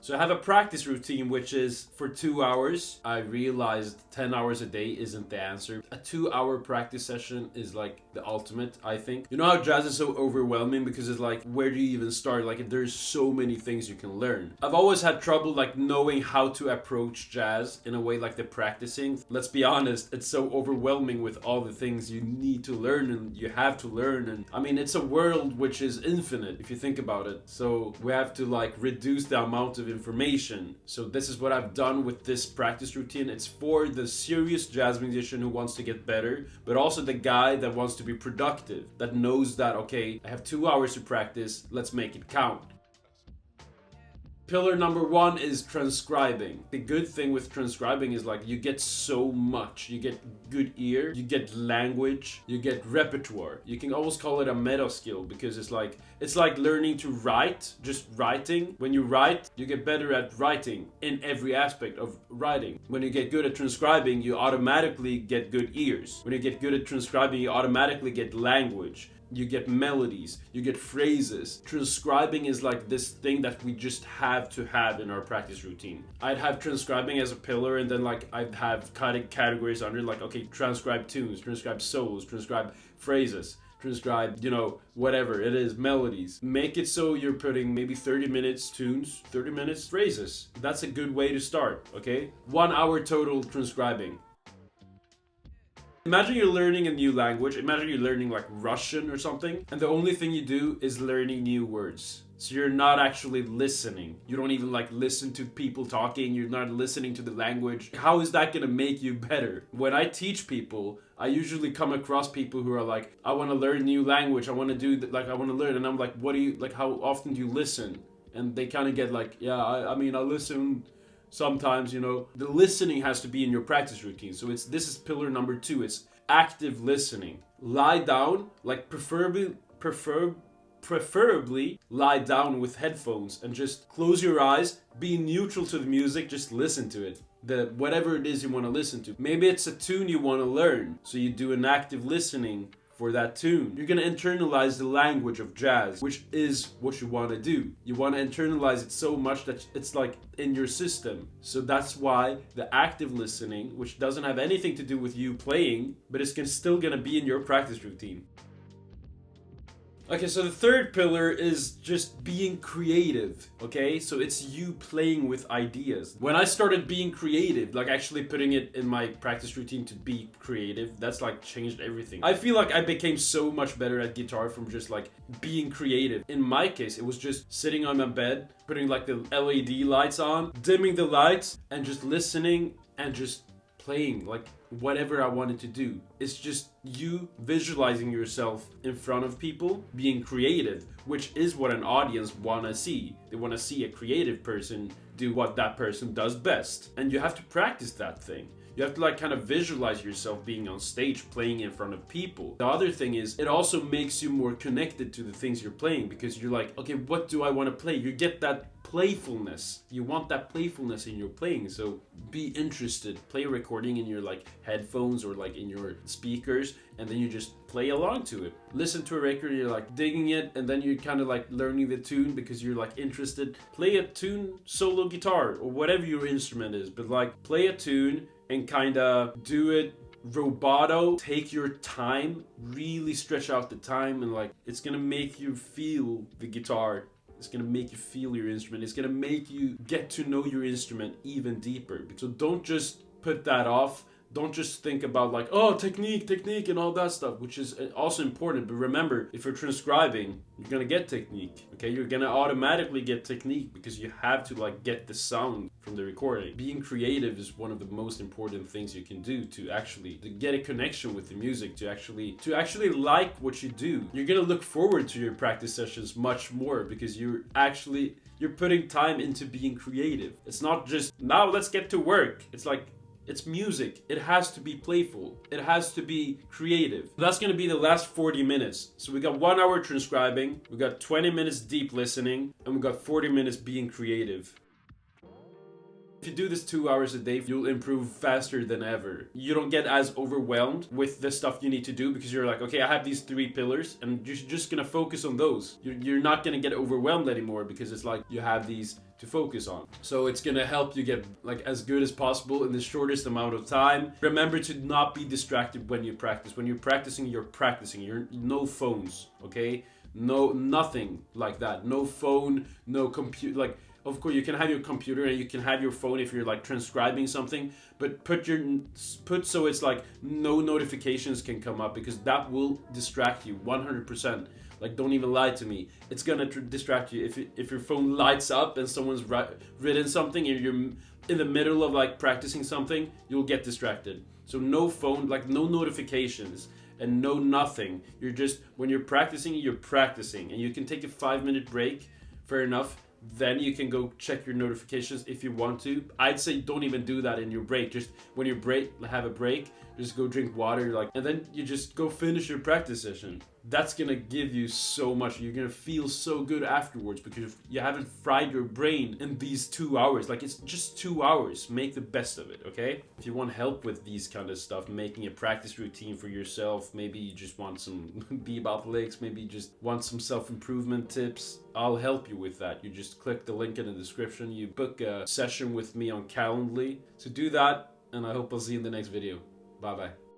So I have a practice routine which is for 2 hours. I realized 10 hours a day isn't the answer. A 2-hour practice session is like the ultimate, I think. You know how jazz is so overwhelming because it's like, where do you even start? Like, there's so many things you can learn. I've always had trouble like knowing how to approach jazz in a way like the practicing. Let's be honest, it's so overwhelming with all the things you need to learn and you have to learn. And I mean, it's a world which is infinite if you think about it. So we have to like reduce the amount of information. So this is what I've done with this practice routine. It's for the serious jazz musician who wants to get better, but also the guy that wants to be productive, that knows that, okay, I have 2 hours to practice, let's make it count. Pillar number 1 is transcribing. The good thing with transcribing is like you get so much. You get good ear, you get language, you get repertoire. You can always call it a meta skill because it's like learning to write, just writing. When you write, you get better at writing in every aspect of writing. When you get good at transcribing, you automatically get good ears. When you get good at transcribing, you automatically get language. You get melodies, you get phrases. Transcribing is like this thing that we just have to have in our practice routine. I'd have transcribing as a pillar, and then like I'd have categories under, like, okay, transcribe tunes, transcribe solos, transcribe phrases, transcribe, whatever it is, melodies. Make it so you're putting maybe 30 minutes tunes, 30 minutes phrases. That's a good way to start, okay? 1 hour total transcribing. Imagine you're learning a new language. Imagine you're learning like Russian or something, and the only thing you do is learning new words. So you're not actually listening. You don't even like listen to people talking. You're not listening to the language. How is that gonna make you better? When I teach people, I usually come across people who are like, I want to learn new language. I want to do like I want to learn, and I'm like, what do you like? How often do you listen? And they kind of get like, yeah, I mean, I listen. Sometimes, the listening has to be in your practice routine. So this is pillar number 2. It's active listening. Lie down, like preferably lie down with headphones and just close your eyes, be neutral to the music, just listen to it. Whatever it is you want to listen to. Maybe it's a tune you want to learn. So you do an active listening for that tune. You're gonna internalize the language of jazz, which is what you want to do. You want to internalize it so much that it's like in your system. So that's why the active listening, which doesn't have anything to do with you playing, but it's still gonna be in your practice routine. Okay, so the third pillar is just being creative, okay? So it's you playing with ideas. When I started being creative, like actually putting it in my practice routine to be creative, that's like changed everything. I feel like I became so much better at guitar from just like being creative. In my case, it was just sitting on my bed, putting like the LED lights on, dimming the lights, and just listening and just playing like whatever I wanted to do. It's just you visualizing yourself in front of people, being creative, which is what an audience want to see. They want to see a creative person do what that person does best. And you have to practice that thing. You have to like kind of visualize yourself being on stage playing in front of people. The other thing is it also makes you more connected to the things you're playing because you're like, okay, what do I want to play? You get that playfulness. You want that playfulness in your playing. So be interested. Play a recording in your like headphones or like in your speakers, and then you just play along to it. Listen to a record, you're like digging it, and then you're kind of like learning the tune because you're like interested. Play a tune, solo guitar or whatever your instrument is, but like play a tune and kind of do it rubato. Take your time, really stretch out the time, and like it's gonna make you feel the guitar. It's gonna make you feel your instrument. It's gonna make you get to know your instrument even deeper. So don't just put that off. Don't just think about like, oh, technique and all that stuff, which is also important. But remember, if you're transcribing, you're gonna get technique, okay? You're gonna automatically get technique because you have to like get the sound from the recording. Being creative is one of the most important things you can do to get a connection with the music, to actually like what you do. You're gonna look forward to your practice sessions much more because you're putting time into being creative. It's not just, now let's get to work. It's like, it's music. It has to be playful. It has to be creative. That's going to be the last 40 minutes. So we got 1 hour transcribing, we got 20 minutes deep listening, and we got 40 minutes being creative. If you do this 2 hours a day, you'll improve faster than ever. You don't get as overwhelmed with the stuff you need to do because you're like, okay, I have these 3 pillars and you're just gonna focus on those. You're not gonna get overwhelmed anymore because it's like you have these to focus on. So it's gonna help you get like as good as possible in the shortest amount of time. Remember to not be distracted when you practice. When you're practicing, you're practicing. You're no phones, okay? No, nothing like that. No phone, no computer. Like, of course, you can have your computer and you can have your phone if you're like transcribing something, but put so it's like no notifications can come up because that will distract you 100%. Like, don't even lie to me. It's gonna distract you. If your phone lights up and someone's written something and you're in the middle of like practicing something, you'll get distracted. So no phone, like no notifications and no nothing. You're just, when you're practicing, and you can take a 5-minute break, fair enough. Then you can go check your notifications if you want to. I'd say don't even do that in your break. Just when you have a break, just go drink water, like, and then you just go finish your practice session. That's gonna give you so much. You're gonna feel so good afterwards because you haven't fried your brain in these 2 hours. Like, it's just 2 hours. Make the best of it, okay? If you want help with these kind of stuff, making a practice routine for yourself, maybe you just want some bebop licks, maybe you just want some self-improvement tips, I'll help you with that. You just click the link in the description. You book a session with me on Calendly. So do that, and I hope I'll see you in the next video. Bye-bye.